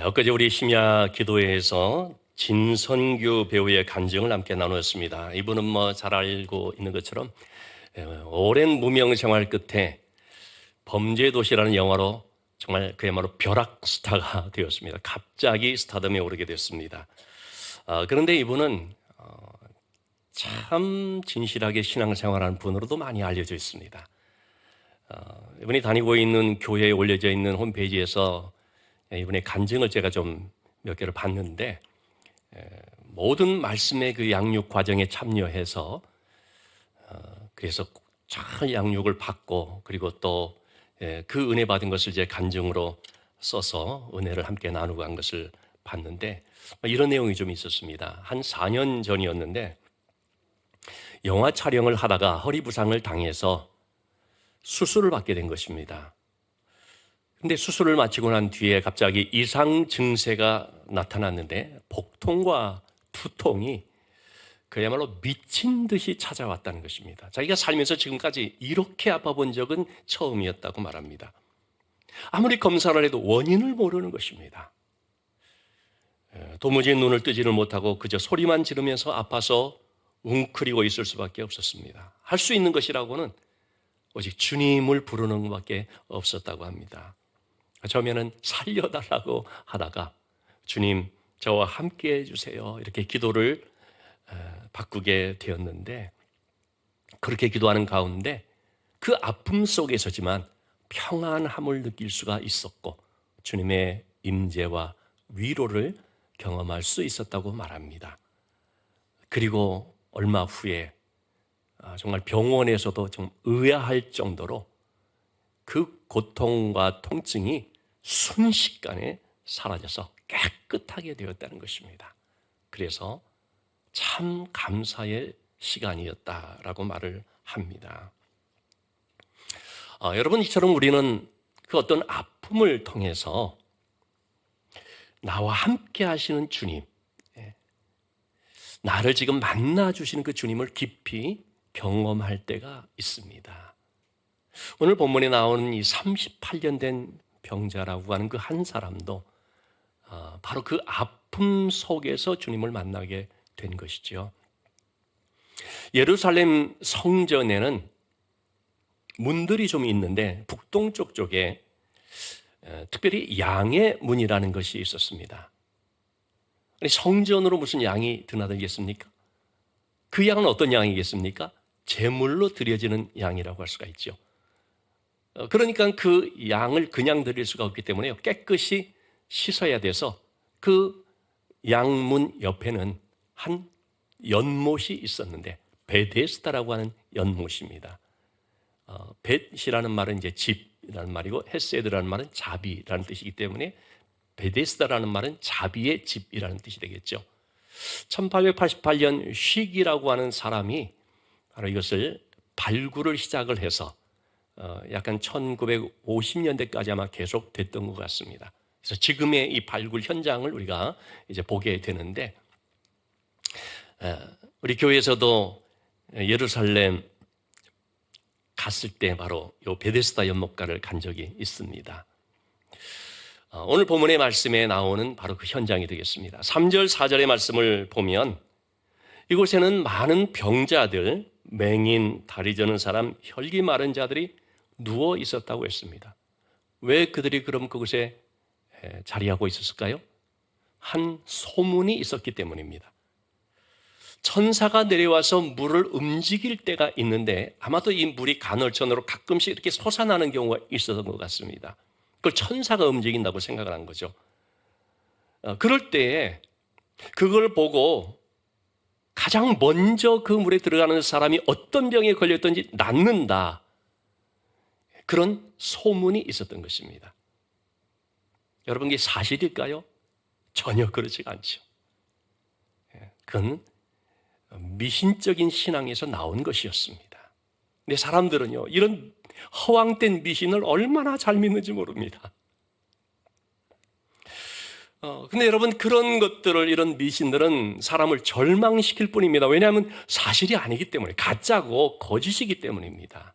엊그제 우리 심야 기도회에서 진선규 배우의 간증을 함께 나누었습니다. 이분은 잘 알고 있는 것처럼 오랜 무명 생활 끝에 범죄의 도시라는 영화로 정말 그야말로 벼락 스타가 되었습니다. 갑자기 스타덤에 오르게 됐습니다. 그런데 이분은 참 진실하게 신앙생활하는 분으로도 많이 알려져 있습니다. 이분이 다니고 있는 교회에 올려져 있는 홈페이지에서 이분의 간증을 제가 좀 몇 개를 봤는데, 모든 말씀의 그 양육 과정에 참여해서 그래서 잘 양육을 받고, 그리고 또 그 은혜 받은 것을 이제 간증으로 써서 은혜를 함께 나누고 한 것을 봤는데, 이런 내용이 좀 있었습니다. 한 4년 전이었는데 영화 촬영을 하다가 허리 부상을 당해서 수술을 받게 된 것입니다. 근데 수술을 마치고 난 뒤에 갑자기 이상 증세가 나타났는데 복통과 두통이 그야말로 미친 듯이 찾아왔다는 것입니다. 자기가 살면서 지금까지 이렇게 아파본 적은 처음이었다고 말합니다. 아무리 검사를 해도 원인을 모르는 것입니다. 도무지 눈을 뜨지를 못하고 그저 소리만 지르면서 아파서 웅크리고 있을 수밖에 없었습니다. 할 수 있는 것이라고는 오직 주님을 부르는 것밖에 없었다고 합니다. 처음에는 살려달라고 하다가 주님 저와 함께 해주세요 이렇게 기도를 바꾸게 되었는데, 그렇게 기도하는 가운데 그 아픔 속에서지만 평안함을 느낄 수가 있었고 주님의 임재와 위로를 경험할 수 있었다고 말합니다. 그리고 얼마 후에 정말 병원에서도 좀 의아할 정도로 그 고통과 통증이 순식간에 사라져서 깨끗하게 되었다는 것입니다. 그래서 참 감사의 시간이었다라고 말을 합니다. 여러분, 이처럼 우리는 그 어떤 아픔을 통해서 나와 함께 하시는 주님, 나를 지금 만나주시는 그 주님을 깊이 경험할 때가 있습니다. 오늘 본문에 나오는 이 38년 된 병자라고 하는 그 한 사람도 바로 그 아픔 속에서 주님을 만나게 된 것이죠. 예루살렘 성전에는 문들이 좀 있는데 북동쪽 쪽에 특별히 양의 문이라는 것이 있었습니다. 아니, 성전으로 무슨 양이 드나들겠습니까? 그 양은 어떤 양이겠습니까? 제물로 드려지는 양이라고 할 수가 있죠. 그러니까 그 양을 그냥 드릴 수가 없기 때문에 깨끗이 씻어야 돼서 그 양문 옆에는 한 연못이 있었는데 베데스다라고 하는 연못입니다. 벳이라는 말은 이제 집이라는 말이고 헤세드라는 말은 자비라는 뜻이기 때문에 베데스다라는 말은 자비의 집이라는 뜻이 되겠죠. 1888년 쉬기라고 하는 사람이 바로 이것을 발굴을 시작을 해서 약간 1950년대까지 아마 계속 됐던 것 같습니다. 그래서 지금의 이 발굴 현장을 우리가 이제 보게 되는데, 우리 교회에서도 예루살렘 갔을 때 바로 이 베데스다 연못가를 간 적이 있습니다. 오늘 본문의 말씀에 나오는 바로 그 현장이 되겠습니다. 3절 4절의 말씀을 보면 이곳에는 많은 병자들, 맹인, 다리 저는 사람, 혈기 마른 자들이 누워 있었다고 했습니다. 왜 그들이 그럼 그곳에 자리하고 있었을까요? 한 소문이 있었기 때문입니다. 천사가 내려와서 물을 움직일 때가 있는데 아마도 이 물이 간헐천으로 가끔씩 이렇게 솟아나는 경우가 있었던 것 같습니다. 그걸 천사가 움직인다고 생각을 한 거죠. 그럴 때에 그걸 보고 가장 먼저 그 물에 들어가는 사람이 어떤 병에 걸렸든지 낫는다, 그런 소문이 있었던 것입니다. 여러분, 이게 사실일까요? 전혀 그렇지가 않죠. 그건 미신적인 신앙에서 나온 것이었습니다. 근데 사람들은요, 이런 허황된 미신을 얼마나 잘 믿는지 모릅니다. 근데 여러분, 그런 것들을, 이런 미신들은 사람을 절망시킬 뿐입니다. 왜냐하면 사실이 아니기 때문에, 가짜고 거짓이기 때문입니다.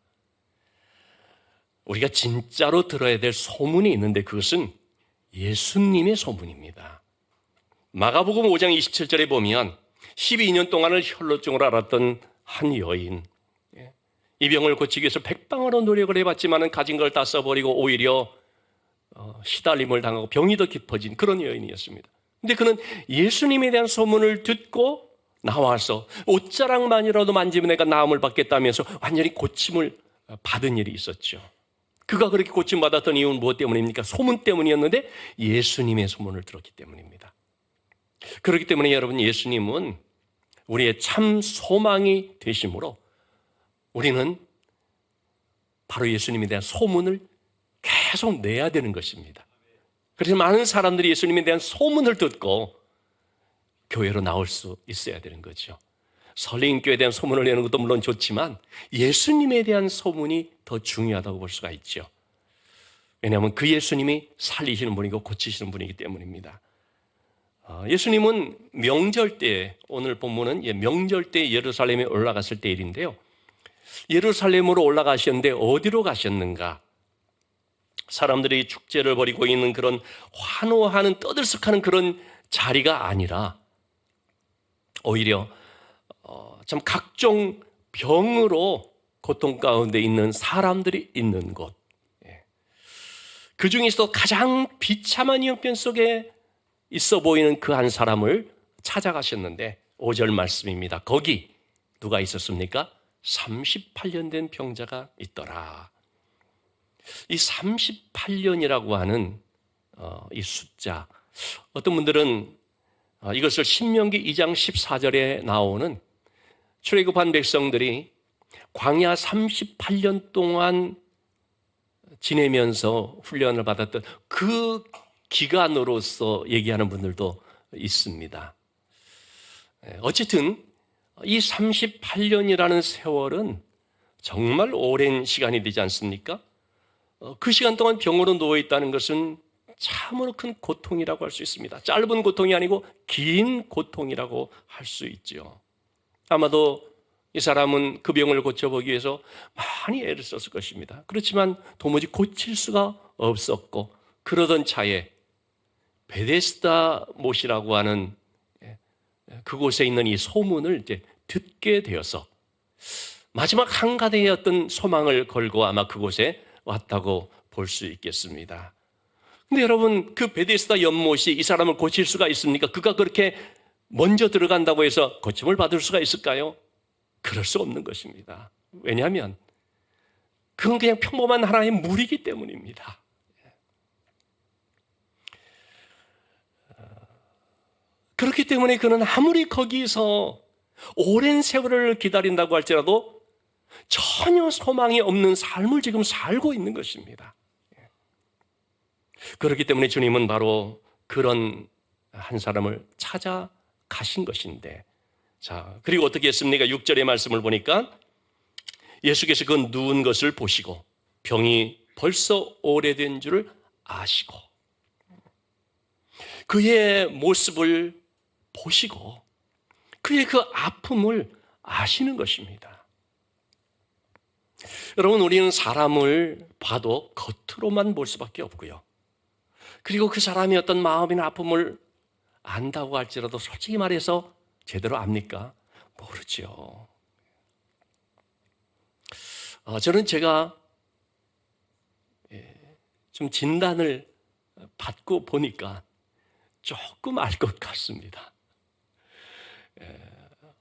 우리가 진짜로 들어야 될 소문이 있는데 그것은 예수님의 소문입니다. 마가복음 5장 27절에 보면 12년 동안을 혈루증으로 앓았던 한 여인, 이 병을 고치기 위해서 백방으로 노력을 해봤지만 가진 걸 다 써버리고 오히려 시달림을 당하고 병이 더 깊어진 그런 여인이었습니다. 근데 그는 예수님에 대한 소문을 듣고 나와서 옷자락만이라도 만지면 내가 나음을 받겠다면서 완전히 고침을 받은 일이 있었죠. 그가 그렇게 고침받았던 이유는 무엇 때문입니까? 소문 때문이었는데 예수님의 소문을 들었기 때문입니다. 그렇기 때문에 여러분, 예수님은 우리의 참 소망이 되심으로 우리는 바로 예수님에 대한 소문을 계속 내야 되는 것입니다. 그래서 많은 사람들이 예수님에 대한 소문을 듣고 교회로 나올 수 있어야 되는 거죠. 설리임교회에 대한 소문을 내는 것도 물론 좋지만 예수님에 대한 소문이 더 중요하다고 볼 수가 있죠. 왜냐하면 그 예수님이 살리시는 분이고 고치시는 분이기 때문입니다. 예수님은 명절 때, 오늘 본문은 명절 때 예루살렘에 올라갔을 때 일인데요. 예루살렘으로 올라가셨는데 어디로 가셨는가? 사람들이 축제를 벌이고 있는 그런 환호하는, 떠들썩하는 그런 자리가 아니라 오히려 참 각종 병으로 고통 가운데 있는 사람들이 있는 곳, 그 중에서도 가장 비참한 형편 속에 있어 보이는 그 한 사람을 찾아가셨는데 5절 말씀입니다. 거기 누가 있었습니까? 38년 된 병자가 있더라. 이 38년이라고 하는 이 숫자, 어떤 분들은 이것을 신명기 2장 14절에 나오는 출애굽한 백성들이 광야 38년 동안 지내면서 훈련을 받았던 그 기간으로서 얘기하는 분들도 있습니다. 어쨌든 이 38년이라는 세월은 정말 오랜 시간이 되지 않습니까? 그 시간 동안 병으로 누워있다는 것은 참으로 큰 고통이라고 할 수 있습니다. 짧은 고통이 아니고 긴 고통이라고 할 수 있죠. 아마도 이 사람은 그 병을 고쳐보기 위해서 많이 애를 썼을 것입니다. 그렇지만 도무지 고칠 수가 없었고, 그러던 차에 베데스다 못이라고 하는 그곳에 있는 이 소문을 이제 듣게 되어서 마지막 한가닥의 어떤 소망을 걸고 아마 그곳에 왔다고 볼 수 있겠습니다. 근데 여러분, 그 베데스다 연못이 이 사람을 고칠 수가 있습니까? 그가 그렇게 먼저 들어간다고 해서 고침을 받을 수가 있을까요? 그럴 수 없는 것입니다. 왜냐하면 그건 그냥 평범한 하나의 물이기 때문입니다. 그렇기 때문에 그는 아무리 거기서 오랜 세월을 기다린다고 할지라도 전혀 소망이 없는 삶을 지금 살고 있는 것입니다. 그렇기 때문에 주님은 바로 그런 한 사람을 찾아가신 것인데, 자, 그리고 어떻게 했습니까? 6절의 말씀을 보니까 예수께서 그 누운 것을 보시고 병이 벌써 오래된 줄을 아시고 그의 모습을 보시고 그의 그 아픔을 아시는 것입니다. 여러분, 우리는 사람을 봐도 겉으로만 볼 수밖에 없고요. 그리고 그 사람의 어떤 마음이나 아픔을 안다고 할지라도 솔직히 말해서 제대로 압니까? 모르죠. 저는 제가 좀 진단을 받고 보니까 조금 알 것 같습니다.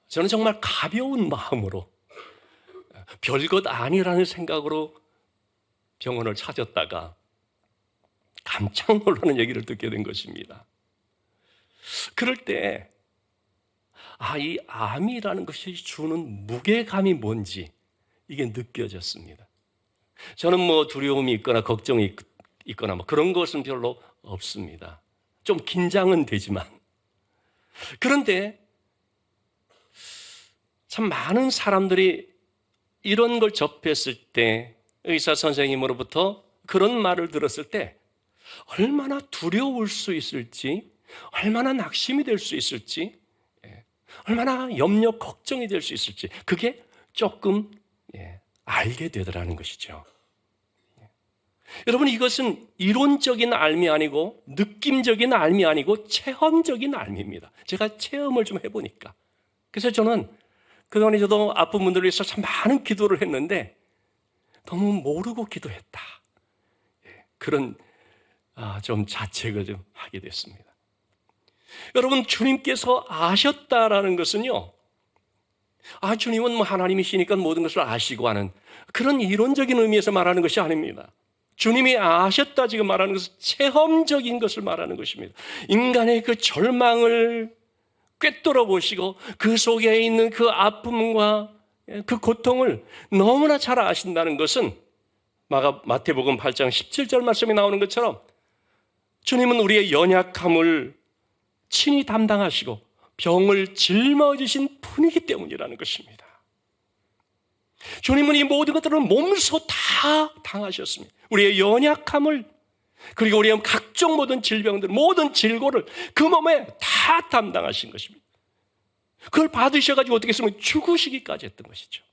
저는 정말 가벼운 마음으로 별것 아니라는 생각으로 병원을 찾았다가 깜짝 놀라는 얘기를 듣게 된 것입니다. 그럴 때 이 암이라는 것이 주는 무게감이 뭔지 이게 느껴졌습니다. 저는 뭐 두려움이 있거나 걱정이 있거나 뭐 그런 것은 별로 없습니다. 좀 긴장은 되지만, 그런데 참 많은 사람들이 이런 걸 접했을 때, 의사 선생님으로부터 그런 말을 들었을 때 얼마나 두려울 수 있을지, 얼마나 낙심이 될 수 있을지, 얼마나 염려, 걱정이 될 수 있을지, 그게 조금 알게 되더라는 것이죠. 여러분, 이것은 이론적인 알미 아니고 느낌적인 알미 아니고 체험적인 알미입니다. 제가 체험을 좀 해보니까. 그래서 저는 그동안에 저도 아픈 분들을 위해서 참 많은 기도를 했는데 너무 모르고 기도했다. 그런 좀 자책을 좀 하게 됐습니다. 여러분, 주님께서 아셨다라는 것은요, 주님은 뭐 하나님이시니까 모든 것을 아시고 하는 그런 이론적인 의미에서 말하는 것이 아닙니다. 주님이 아셨다 지금 말하는 것은 체험적인 것을 말하는 것입니다. 인간의 그 절망을 꿰뚫어 보시고 그 속에 있는 그 아픔과 그 고통을 너무나 잘 아신다는 것은 마태복음 8장 17절 말씀에 나오는 것처럼 주님은 우리의 연약함을 친히 담당하시고 병을 짊어지신 분이기 때문이라는 것입니다. 주님은 이 모든 것들을 몸소 다 당하셨습니다. 우리의 연약함을, 그리고 우리의 각종 모든 질병들, 모든 질고를 그 몸에 다 담당하신 것입니다. 그걸 받으셔가지고 어떻게 했으면 죽으시기까지 했던 것이죠.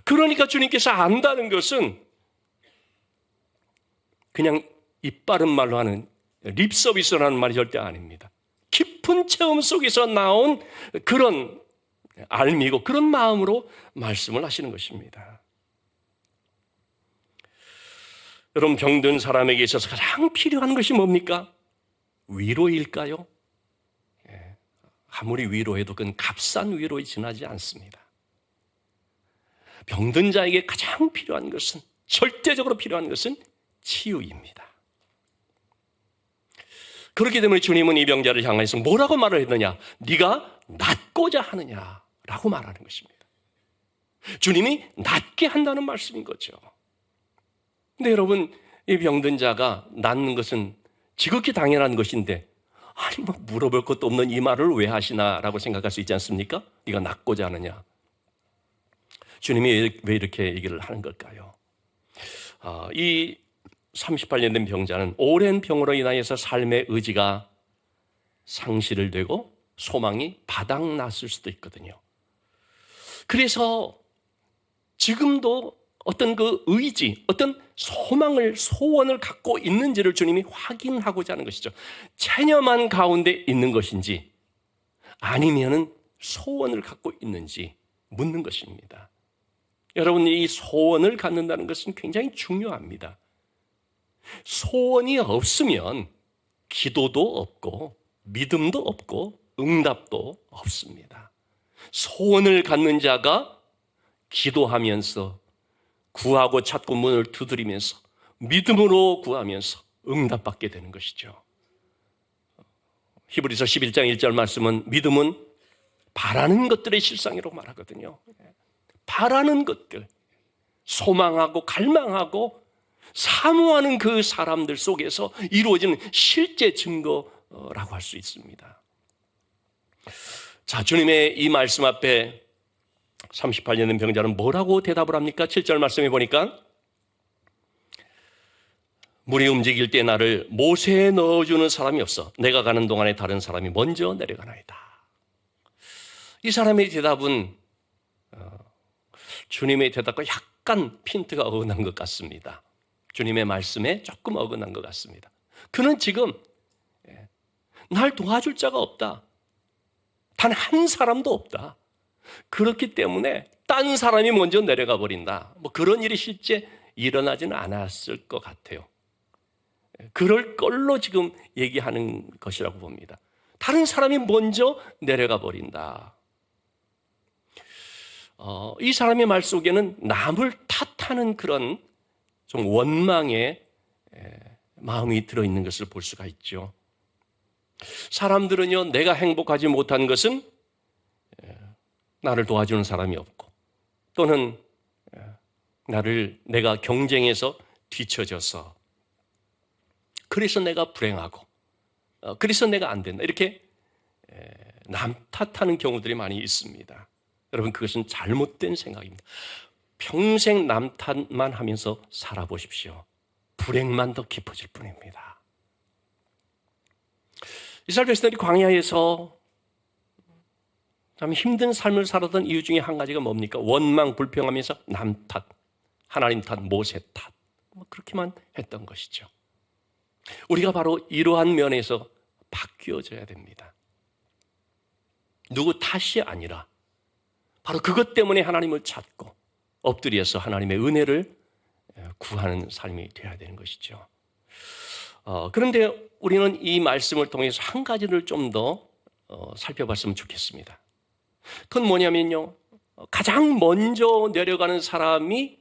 그러니까 주님께서 안다는 것은 그냥 입 바른 말로 하는 립 서비스라는 말이 절대 아닙니다. 깊은 체험 속에서 나온 그런 알미고 그런 마음으로 말씀을 하시는 것입니다. 여러분, 병든 사람에게 있어서 가장 필요한 것이 뭡니까? 위로일까요? 아무리 위로해도 그건 값싼 위로에 지나지 않습니다. 병든 자에게 가장 필요한 것은, 절대적으로 필요한 것은 치유입니다. 그렇기 때문에 주님은 이 병자를 향해서 뭐라고 말을 했느냐? 네가 낫고자 하느냐라고 말하는 것입니다. 주님이 낫게 한다는 말씀인 거죠. 근데 여러분, 이 병든 자가 낫는 것은 지극히 당연한 것인데 뭐 물어볼 것도 없는 이 말을 왜 하시나라고 생각할 수 있지 않습니까? 네가 낫고자 하느냐. 주님이 왜 이렇게 얘기를 하는 걸까요? 이 38년 된 병자는 오랜 병으로 인하여서 삶의 의지가 상실을 되고 소망이 바닥났을 수도 있거든요. 그래서 지금도 어떤 그 의지, 어떤 소망을, 소원을 갖고 있는지를 주님이 확인하고자 하는 것이죠. 체념한 가운데 있는 것인지 아니면은 소원을 갖고 있는지 묻는 것입니다. 여러분, 이 소원을 갖는다는 것은 굉장히 중요합니다. 소원이 없으면 기도도 없고 믿음도 없고 응답도 없습니다. 소원을 갖는 자가 기도하면서 구하고 찾고 문을 두드리면서 믿음으로 구하면서 응답받게 되는 것이죠. 히브리서 11장 1절 말씀은 믿음은 바라는 것들의 실상이라고 말하거든요. 바라는 것들, 소망하고 갈망하고 사모하는 그 사람들 속에서 이루어지는 실제 증거라고 할 수 있습니다. 자, 주님의 이 말씀 앞에 38년 된 병자는 뭐라고 대답을 합니까? 7절 말씀해 보니까 물이 움직일 때 나를 못에 넣어주는 사람이 없어. 내가 가는 동안에 다른 사람이 먼저 내려가나이다. 이 사람의 대답은 주님의 대답과 약간 핀트가 어긋난 것 같습니다. 주님의 말씀에 조금 어긋난 것 같습니다. 그는 지금 날 도와줄 자가 없다. 단 한 사람도 없다. 그렇기 때문에 딴 사람이 먼저 내려가 버린다. 뭐 그런 일이 실제 일어나지는 않았을 것 같아요. 그럴 걸로 지금 얘기하는 것이라고 봅니다. 다른 사람이 먼저 내려가 버린다. 이 사람의 말 속에는 남을 탓하는 그런 좀 원망의 마음이 들어있는 것을 볼 수가 있죠. 사람들은요, 내가 행복하지 못한 것은 나를 도와주는 사람이 없고, 또는 내가 경쟁에서 뒤처져서, 그래서 내가 불행하고, 그래서 내가 안 된다, 이렇게 남 탓하는 경우들이 많이 있습니다. 여러분, 그것은 잘못된 생각입니다. 평생 남 탓만 하면서 살아보십시오. 불행만 더 깊어질 뿐입니다. 이스라엘 백성들이 광야에서 참 힘든 삶을 살았던 이유 중에 한 가지가 뭡니까? 원망, 불평하면서 남 탓, 하나님 탓, 모세 탓, 그렇게만 했던 것이죠. 우리가 바로 이러한 면에서 바뀌어져야 됩니다. 누구 탓이 아니라 바로 그것 때문에 하나님을 찾고 엎드려서 하나님의 은혜를 구하는 삶이 되어야 되는 것이죠. 그런데 우리는 이 말씀을 통해서 한 가지를 좀 더 살펴봤으면 좋겠습니다. 그건 뭐냐면요, 가장 먼저 내려가는 사람이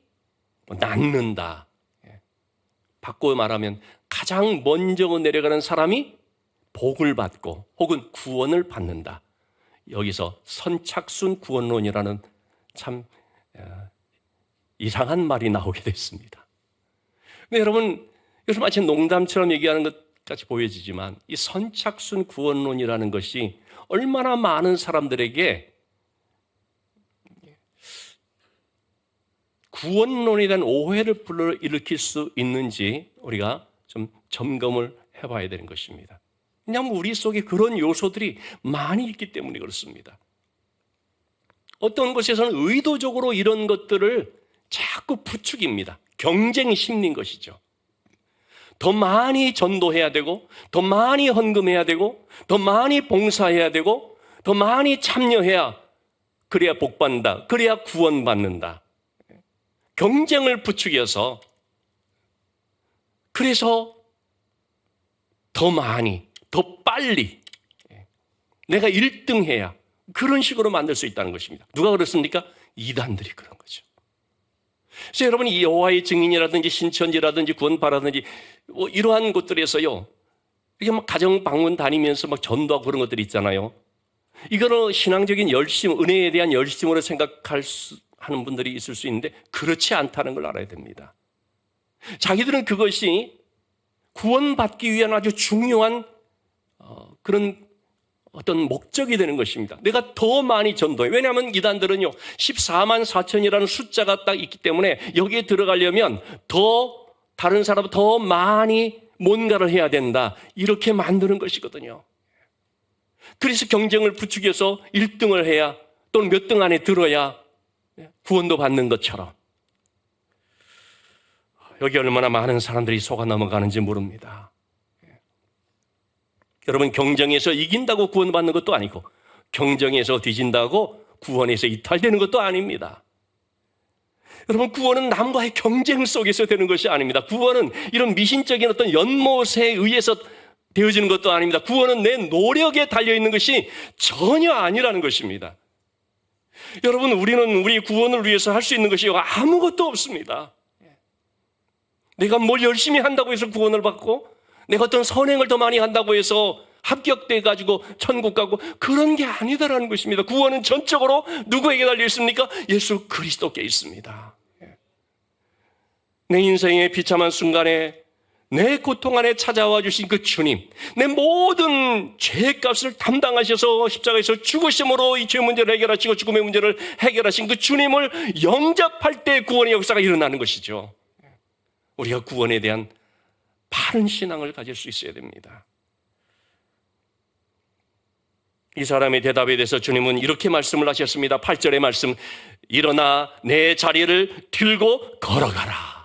낫는다. 바꿔 말하면 가장 먼저 내려가는 사람이 복을 받고 혹은 구원을 받는다. 여기서 선착순 구원론이라는 참 이상한 말이 나오게 됐습니다. 근데 여러분, 이것을 마치 농담처럼 얘기하는 것 같이 보여지지만 이 선착순 구원론이라는 것이 얼마나 많은 사람들에게 구원론에 대한 오해를 불러일으킬 수 있는지 우리가 좀 점검을 해봐야 되는 것입니다. 왜냐하면 우리 속에 그런 요소들이 많이 있기 때문에 그렇습니다. 어떤 곳에서는 의도적으로 이런 것들을 자꾸 부추깁니다. 경쟁 심리인 것이죠. 더 많이 전도해야 되고, 더 많이 헌금해야 되고, 더 많이 봉사해야 되고, 더 많이 참여해야 그래야 복받는다, 그래야 구원받는다. 경쟁을 부추겨서 그래서 더 많이, 더 빨리 내가 1등해야 그런 식으로 만들 수 있다는 것입니다. 누가 그렇습니까? 이단들이 그런 거죠. 그래서 여러분, 이 여호와의 증인이라든지 신천지라든지 구원파라든지 이러한 곳들에서요, 이렇게 막 가정 방문 다니면서 막 전도하고 그런 것들이 있잖아요. 이거는 신앙적인 열심, 은혜에 대한 열심으로 하는 분들이 있을 수 있는데 그렇지 않다는 걸 알아야 됩니다. 자기들은 그것이 구원받기 위한 아주 중요한 그런 어떤 목적이 되는 것입니다. 내가 더 많이 전도해. 왜냐하면 이단들은요, 14만 4천이라는 숫자가 딱 있기 때문에 여기에 들어가려면 더 다른 사람보다 더 많이 뭔가를 해야 된다, 이렇게 만드는 것이거든요. 그래서 경쟁을 부추겨서 1등을 해야 또는 몇 등 안에 들어야 구원도 받는 것처럼 여기 얼마나 많은 사람들이 속아 넘어가는지 모릅니다. 여러분, 경쟁에서 이긴다고 구원받는 것도 아니고 경쟁에서 뒤진다고 구원에서 이탈되는 것도 아닙니다. 여러분, 구원은 남과의 경쟁 속에서 되는 것이 아닙니다. 구원은 이런 미신적인 어떤 연못에 의해서 되어지는 것도 아닙니다. 구원은 내 노력에 달려있는 것이 전혀 아니라는 것입니다. 여러분, 우리는 우리 구원을 위해서 할 수 있는 것이 아무것도 없습니다. 내가 뭘 열심히 한다고 해서 구원을 받고, 내가 어떤 선행을 더 많이 한다고 해서 합격돼 가지고 천국 가고, 그런 게 아니다라는 것입니다. 구원은 전적으로 누구에게 달려 있습니까? 예수 그리스도께 있습니다. 내 인생의 비참한 순간에 내 고통 안에 찾아와 주신 그 주님, 내 모든 죄값을 담당하셔서 십자가에서 죽으심으로 이 죄 문제를 해결하시고 죽음의 문제를 해결하신 그 주님을 영접할 때 구원의 역사가 일어나는 것이죠. 우리가 구원에 대한 바른 신앙을 가질 수 있어야 됩니다. 이 사람의 대답에 대해서 주님은 이렇게 말씀을 하셨습니다. 8절의 말씀, 일어나 내 자리를 들고 걸어가라.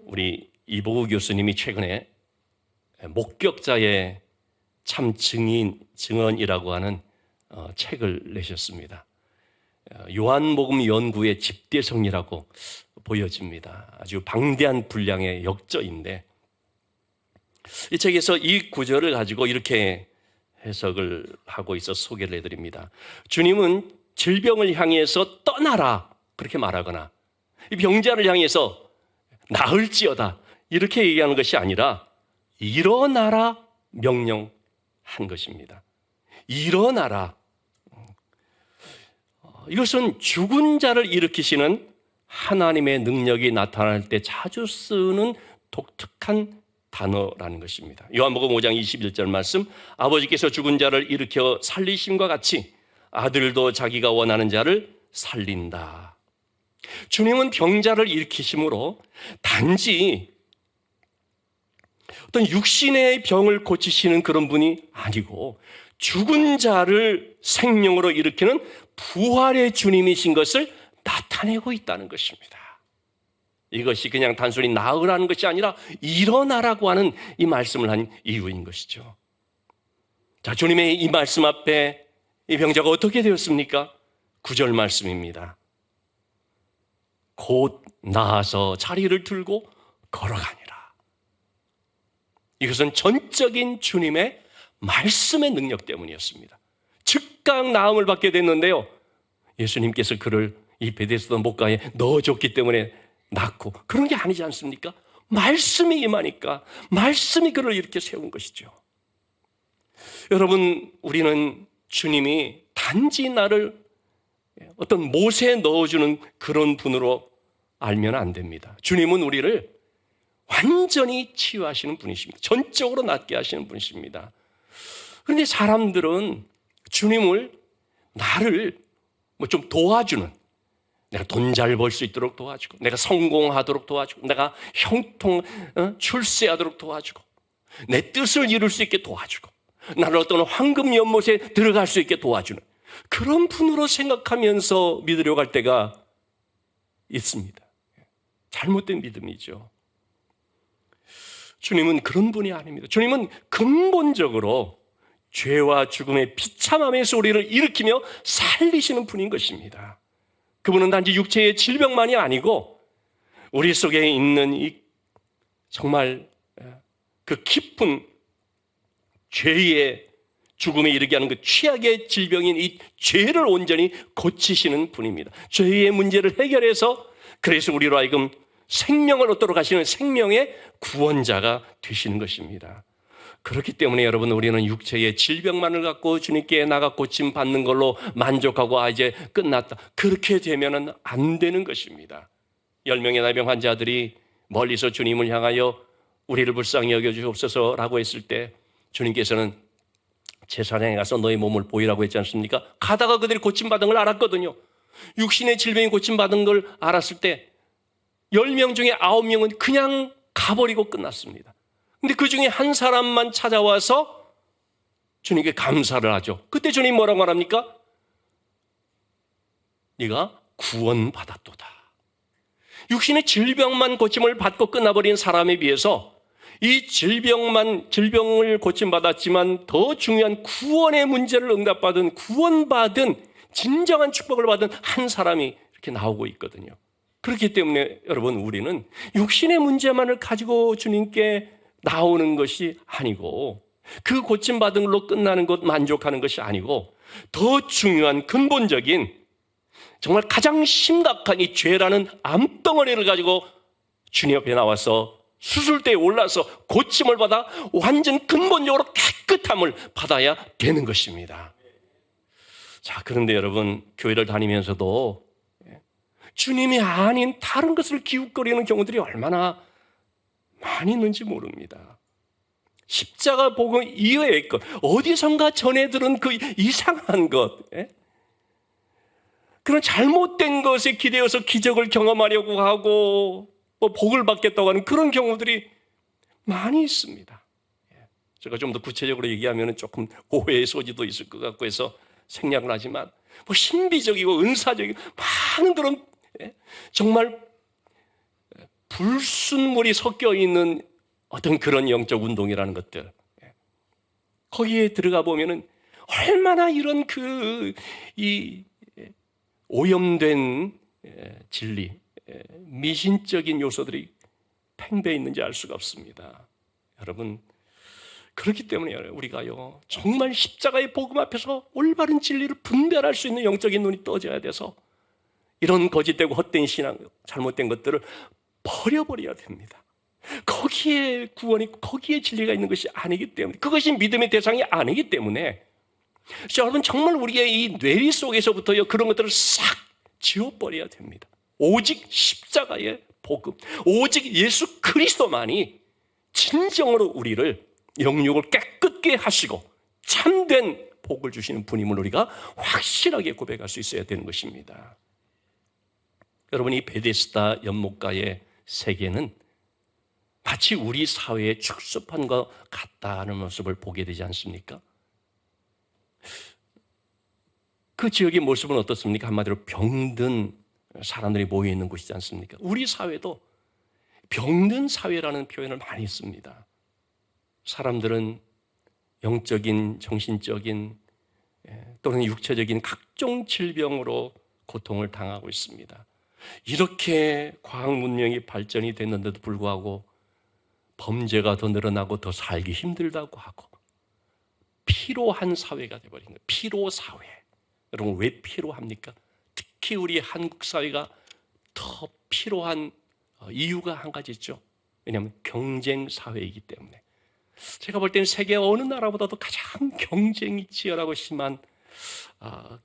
우리 이보우 교수님이 최근에 목격자의 참 증언이라고 하는 책을 내셨습니다. 요한복음 연구의 집대성이라고 보여집니다. 아주 방대한 분량의 역저인데, 이 책에서 이 구절을 가지고 이렇게 해석을 하고 있어 소개를 해드립니다. 주님은 질병을 향해서 떠나라 그렇게 말하거나, 이 병자를 향해서 나을지어다 이렇게 얘기하는 것이 아니라 일어나라 명령한 것입니다. 일어나라. 이것은 죽은 자를 일으키시는 하나님의 능력이 나타날 때 자주 쓰는 독특한 단어라는 것입니다. 요한복음 5장 21절 말씀, 아버지께서 죽은 자를 일으켜 살리심과 같이 아들도 자기가 원하는 자를 살린다. 주님은 병자를 일으키심으로 단지 어떤 육신의 병을 고치시는 그런 분이 아니고 죽은 자를 생명으로 일으키는 부활의 주님이신 것을 나타내고 있다는 것입니다. 이것이 그냥 단순히 나으라는 것이 아니라 일어나라고 하는 이 말씀을 한 이유인 것이죠. 자, 주님의 이 말씀 앞에 이 병자가 어떻게 되었습니까? 9절 말씀입니다. 곧 나아서 자리를 들고 걸어가니라. 이것은 전적인 주님의 말씀의 능력 때문이었습니다. 즉각 나음을 받게 됐는데요, 예수님께서 그를 이 베데스다 목가에 넣어줬기 때문에 낫고, 그런 게 아니지 않습니까? 말씀이 임하니까 말씀이 그를 이렇게 세운 것이죠. 여러분, 우리는 주님이 단지 나를 어떤 못에 넣어주는 그런 분으로 알면 안 됩니다. 주님은 우리를 완전히 치유하시는 분이십니다. 전적으로 낫게 하시는 분이십니다. 그런데 사람들은 주님을, 나를 좀 도와주는, 내가 돈 잘 벌 수 있도록 도와주고, 내가 성공하도록 도와주고, 내가 형통 출세하도록 도와주고, 내 뜻을 이룰 수 있게 도와주고, 나를 어떤 황금 연못에 들어갈 수 있게 도와주는 그런 분으로 생각하면서 믿으려고 할 때가 있습니다. 잘못된 믿음이죠. 주님은 그런 분이 아닙니다. 주님은 근본적으로 죄와 죽음의 비참함에서 우리를 일으키며 살리시는 분인 것입니다. 그분은 단지 육체의 질병만이 아니고 우리 속에 있는 이 정말 그 깊은 죄의 죽음에 이르게 하는 그 최악의 질병인 이 죄를 온전히 고치시는 분입니다. 죄의 문제를 해결해서 그래서 우리로 하여금 생명을 얻도록 하시는 생명의 구원자가 되시는 것입니다. 그렇기 때문에 여러분, 우리는 육체의 질병만을 갖고 주님께 나가 고침 받는 걸로 만족하고 이제 끝났다, 그렇게 되면은 안 되는 것입니다. 10명의 나병 환자들이 멀리서 주님을 향하여 우리를 불쌍히 여겨주옵소서라고 했을 때 주님께서는 제사장에 가서 너의 몸을 보이라고 했지 않습니까? 가다가 그들이 고침받은 걸 알았거든요. 육신의 질병이 고침받은 걸 알았을 때 10명 중에 9명은 그냥 가버리고 끝났습니다. 근데 그 중에 한 사람만 찾아와서 주님께 감사를 하죠. 그때 주님 뭐라고 말합니까? 네가 구원받았도다. 육신의 질병만 고침을 받고 끝나버린 사람에 비해서 이 질병을 고침받았지만 더 중요한 구원의 문제를 응답받은, 구원받은, 진정한 축복을 받은 한 사람이 이렇게 나오고 있거든요. 그렇기 때문에 여러분, 우리는 육신의 문제만을 가지고 주님께 나오는 것이 아니고, 그 고침받은 걸로 끝나는 것, 만족하는 것이 아니고, 더 중요한 근본적인, 정말 가장 심각한 이 죄라는 암덩어리를 가지고 주님 앞에 나와서 수술대에 올라서 고침을 받아 완전 근본적으로 깨끗함을 받아야 되는 것입니다. 자, 그런데 여러분, 교회를 다니면서도 주님이 아닌 다른 것을 기웃거리는 경우들이 얼마나 많이 있는지 모릅니다. 십자가 복음 이외의 것, 어디선가 전해 들은 그 이상한 것, 그런 잘못된 것에 기대어서 기적을 경험하려고 하고 복을 받겠다고 하는 그런 경우들이 많이 있습니다. 제가 좀 더 구체적으로 얘기하면 조금 오해의 소지도 있을 것 같고 해서 생략을 하지만, 신비적이고 은사적이고 많은 그런 정말 불순물이 섞여 있는 어떤 그런 영적 운동이라는 것들, 거기에 들어가 보면은 얼마나 이런 이 오염된 진리, 미신적인 요소들이 팽배해 있는지 알 수가 없습니다. 여러분, 그렇기 때문에 우리가요, 정말 십자가의 복음 앞에서 올바른 진리를 분별할 수 있는 영적인 눈이 떠져야 돼서 이런 거짓되고 헛된 신앙, 잘못된 것들을 버려버려야 됩니다. 거기에 구원이 있고 거기에 진리가 있는 것이 아니기 때문에, 그것이 믿음의 대상이 아니기 때문에, 여러분, 정말 우리의 이 뇌리 속에서부터요, 그런 것들을 싹 지워버려야 됩니다. 오직 십자가의 복음, 오직 예수 그리스도만이 진정으로 우리를 영육을 깨끗게 하시고 참된 복을 주시는 분임을 우리가 확실하게 고백할 수 있어야 되는 것입니다. 여러분, 이 베데스다 연못가의 세계는 마치 우리 사회의 축소판 것 같다는 모습을 보게 되지 않습니까? 그 지역의 모습은 어떻습니까? 한마디로 병든 사람들이 모여 있는 곳이지 않습니까? 우리 사회도 병든 사회라는 표현을 많이 씁니다. 사람들은 영적인, 정신적인 또는 육체적인 각종 질병으로 고통을 당하고 있습니다. 이렇게 과학 문명이 발전이 됐는데도 불구하고 범죄가 더 늘어나고 더 살기 힘들다고 하고 피로한 사회가 되어버린 거예요. 피로 사회. 여러분 왜 피로합니까? 특히 우리 한국 사회가 더 피로한 이유가 한 가지 있죠. 왜냐하면 경쟁 사회이기 때문에. 제가 볼 때는 세계 어느 나라보다도 가장 경쟁이 치열하고 심한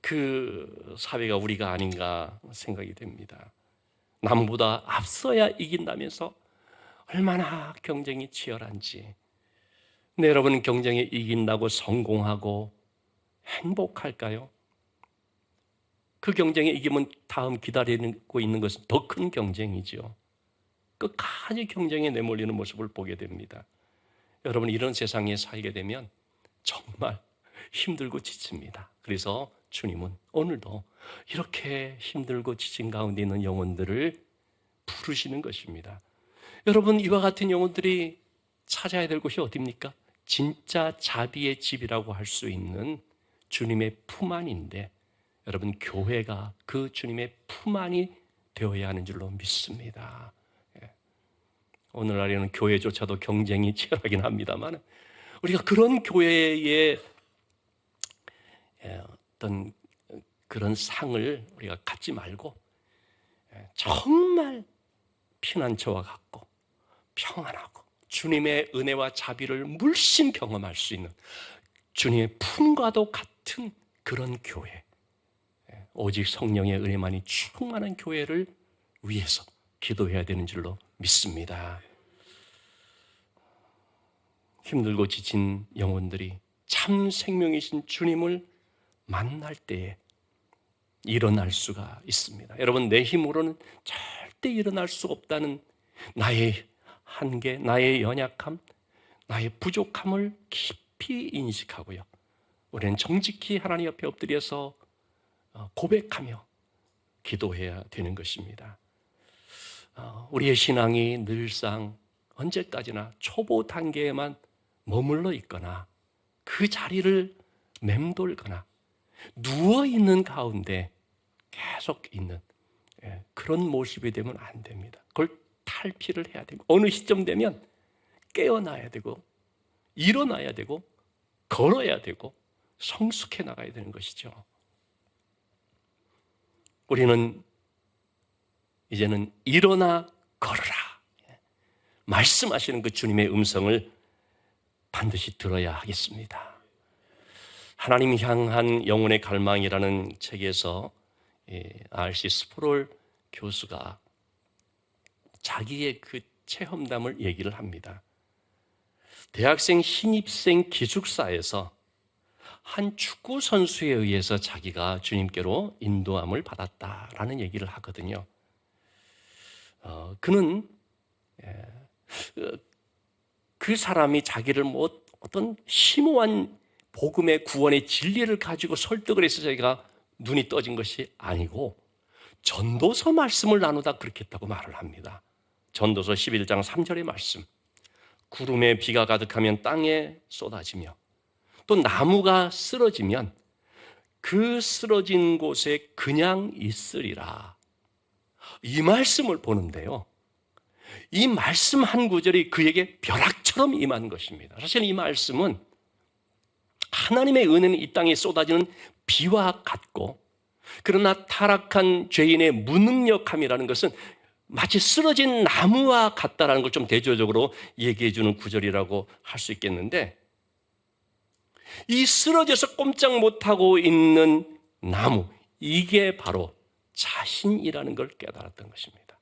그 사회가 우리가 아닌가 생각이 됩니다. 남보다 앞서야 이긴다면서 얼마나 경쟁이 치열한지. 근데 여러분 경쟁에 이긴다고 성공하고 행복할까요? 그 경쟁에 이기면 다음 기다리고 있는 것은 더 큰 경쟁이죠. 끝까지 경쟁에 내몰리는 모습을 보게 됩니다. 여러분 이런 세상에 살게 되면 정말 힘들고 지칩니다. 그래서 주님은 오늘도 이렇게 힘들고 지친 가운데 있는 영혼들을 부르시는 것입니다. 여러분 이와 같은 영혼들이 찾아야 될 곳이 어디입니까? 진짜 자비의 집이라고 할 수 있는 주님의 품 안인데 여러분 교회가 그 주님의 품 안이 되어야 하는 줄로 믿습니다. 오늘날에는 교회조차도 경쟁이 치열하긴 합니다만 우리가 그런 교회의 어떤 그런 상을 우리가 갖지 말고 정말 피난처와 같고 평안하고 주님의 은혜와 자비를 물씬 경험할 수 있는 주님의 품과도 같은 그런 교회, 오직 성령의 은혜만이 충만한 교회를 위해서 기도해야 되는 줄로 믿습니다. 힘들고 지친 영혼들이 참 생명이신 주님을 만날 때에 일어날 수가 있습니다. 여러분 내 힘으로는 절대 일어날 수 없다는 나의 한계, 나의 연약함, 나의 부족함을 깊이 인식하고요. 우리는 정직히 하나님 앞에 엎드려서 고백하며 기도해야 되는 것입니다. 우리의 신앙이 늘상 언제까지나 초보 단계에만 머물러 있거나 그 자리를 맴돌거나 누워있는 가운데 계속 있는 그런 모습이 되면 안 됩니다. 그걸 탈피를 해야 되고 어느 시점 되면 깨어나야 되고 일어나야 되고 걸어야 되고 성숙해 나가야 되는 것이죠. 우리는 이제는 일어나 걸어라 말씀하시는 그 주님의 음성을 반드시 들어야 하겠습니다. 하나님 향한 영혼의 갈망이라는 책에서 R.C. 스프롤 교수가 자기의 그 체험담을 얘기를 합니다. 대학생 신입생 기숙사에서 한 축구 선수에 의해서 자기가 주님께로 인도함을 받았다라는 얘기를 하거든요. 그는 그 사람이 자기를 어떤 심오한 복음의 구원의 진리를 가지고 설득을 해서 자기가 눈이 떠진 것이 아니고 전도서 말씀을 나누다 그렇게 했다고 말을 합니다. 전도서 11장 3절의 말씀. 구름에 비가 가득하면 땅에 쏟아지며 또 나무가 쓰러지면 그 쓰러진 곳에 그냥 있으리라. 이 말씀을 보는데요. 이 말씀 한 구절이 그에게 벼락처럼 임한 것입니다. 사실 이 말씀은 하나님의 은혜는 이 땅에 쏟아지는 비와 같고 그러나 타락한 죄인의 무능력함이라는 것은 마치 쓰러진 나무와 같다라는 걸 좀 대조적으로 얘기해 주는 구절이라고 할 수 있겠는데 이 쓰러져서 꼼짝 못하고 있는 나무 이게 바로 자신이라는 걸 깨달았던 것입니다.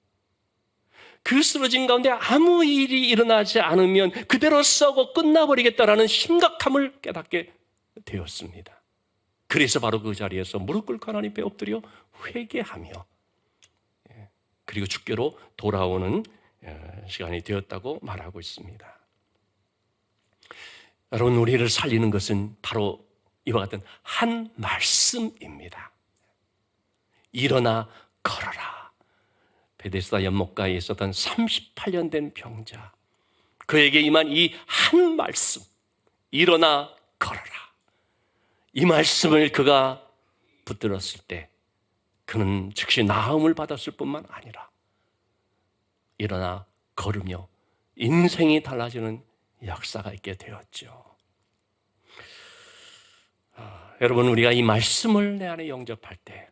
그 쓰러진 가운데 아무 일이 일어나지 않으면 그대로 썩어 끝나버리겠다라는 심각함을 깨닫게 되었습니다. 그래서 바로 그 자리에서 무릎 꿇고 하나님 앞에 엎드려 회개하며 그리고 주께로 돌아오는 시간이 되었다고 말하고 있습니다. 여러분 우리를 살리는 것은 바로 이와 같은 한 말씀입니다. 일어나 걸어라. 베데스다 연못가에 있었던 38년 된 병자, 그에게 임한 이 한 말씀, 일어나 걸어라. 이 말씀을 그가 붙들었을 때 그는 즉시 나음을 받았을 뿐만 아니라 일어나 걸으며 인생이 달라지는 역사가 있게 되었죠. 여러분, 우리가 이 말씀을 내 안에 영접할 때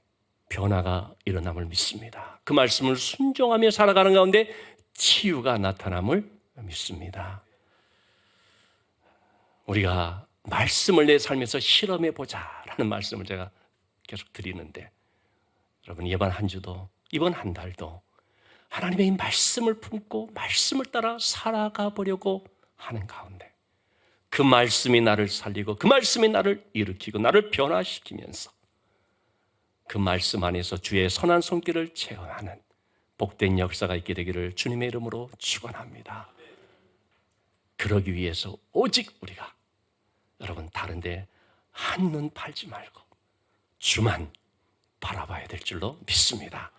변화가 일어남을 믿습니다. 그 말씀을 순종하며 살아가는 가운데 치유가 나타남을 믿습니다. 우리가 말씀을 내 삶에서 실험해보자 라는 말씀을 제가 계속 드리는데, 여러분, 이번 한 주도 이번 한 달도 하나님의 이 말씀을 품고 말씀을 따라 살아가 보려고 하는 가운데 그 말씀이 나를 살리고 그 말씀이 나를 일으키고 나를 변화시키면서 그 말씀 안에서 주의 선한 손길을 체험하는 복된 역사가 있게 되기를 주님의 이름으로 축원합니다. 그러기 위해서 오직 우리가, 여러분, 다른 데 한눈 팔지 말고 주만 바라봐야 될 줄로 믿습니다.